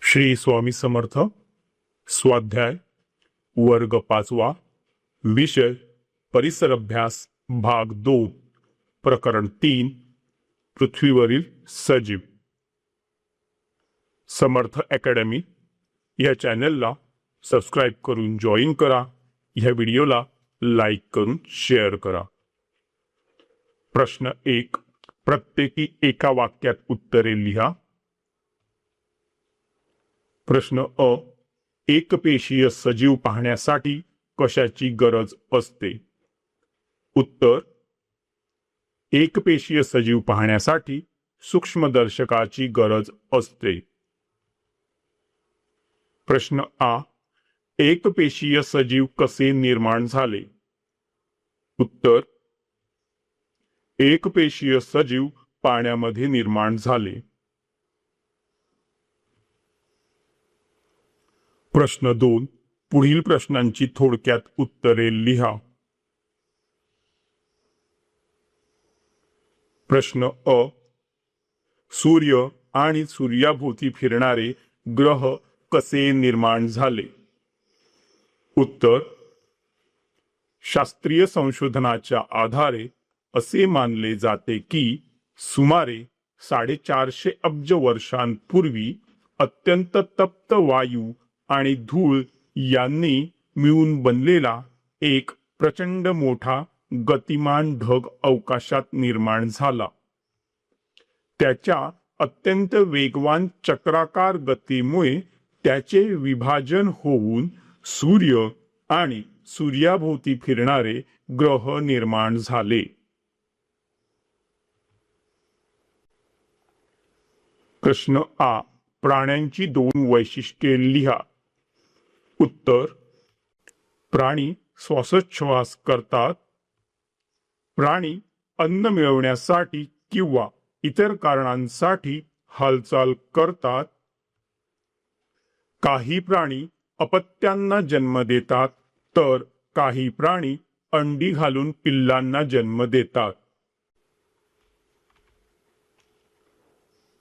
श्री स्वामी समर्थ। स्वाध्याय वर्ग 5वा, विषय परिसर अभ्यास भाग 2, प्रकरण 3, पृथ्वीवरील सजीव। समर्थ अकॅडमी या चॅनलला सबस्क्राईब करून जॉईन करा। ह्या व्हिडिओला लाईक करून शेअर करा। प्रश्न 1, प्रत्येकी एका वाक्यात उत्तरे लिहा। प्रश्न अ, एकपेशीय सजीव पाहण्यासाठी कशाची गरज असते? उत्तर, एकपेशीय सजीव पाहण्यासाठी सूक्ष्मदर्शकाची गरज असते। प्रश्न आ, एकपेशीय सजीव कसे निर्माण झाले? उत्तर, एकपेशीय सजीव पाण्यामध्ये निर्माण झाले। प्रश्न 2, पुढील प्रश्नांची थोडक्यात उत्तरे लिहा। प्रश्न अ, सूर्य आणि सूर्याभोवती फिरणारे ग्रह कसे निर्माण झाले? उत्तर, शास्त्रीय संशोधनाच्या आधारे असे मानले जाते की सुमारे 450 अब्ज वर्षांपूर्वी अत्यंत तप्त वायू आणि धूळ यांनी मिळून बनलेला एक प्रचंड मोठा गतिमान ढग अवकाशात निर्माण झाला। त्याच्या अत्यंत वेगवान चक्राकार गतीमुळे त्याचे विभाजन होऊन सूर्य आणि सूर्याभोवती फिरणारे ग्रह निर्माण झाले। प्रश्न आ, प्राण्यांची 2 वैशिष्ट्ये लिहा। उत्तर, प्राणी श्वासोच्छवास करतात। प्राणी अन्न मिळवण्यासाठी किंवा इतर कारणांसाठी हालचाल करतात। काही प्राणी अपत्यांना जन्म देतात, तर काही प्राणी अंडी घालून पिल्लांना जन्म देतात।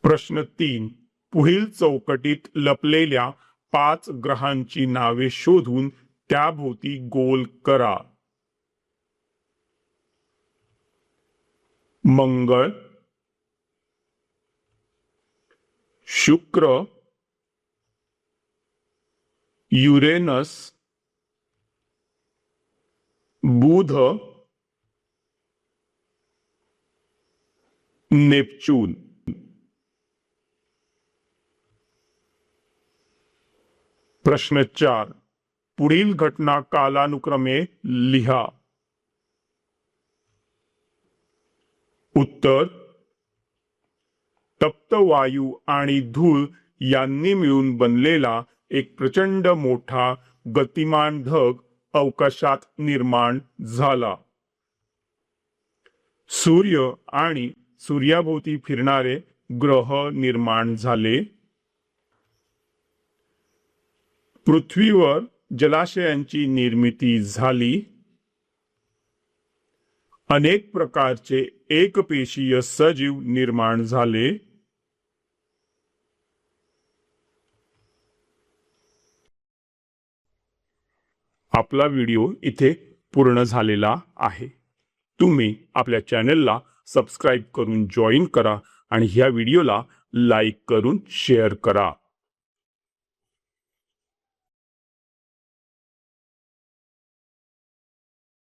प्रश्न 3, पुढील चौकटीत लपलेल्या 5 ग्रहांची नावे शोधून त्याभोवती गोल करा। मंगळ, शुक्र, युरेनस, बुध, नेपच्यून। प्रश्न 4, पुढील घटना कालानुक्रमे लिहा। उत्तर, तप्त वायू आणि धूळ यांनी मिळून बनलेला एक प्रचंड मोठा गतिमान ढग अवकाशात निर्माण झाला। सूर्य आणि सूर्याभोवती फिरणारे ग्रह निर्माण झाले। पृथ्वीवर जलाशयांची निर्मिती झाली। अनेक प्रकारचे एकपेशीय सजीव निर्माण झाले। आपला व्हिडिओ इथे पूर्ण झालेला आहे। तुम्ही आपल्या चॅनलला सबस्क्राईब करून जॉईन करा आणि ह्या व्हिडिओला लाईक करून शेअर करा।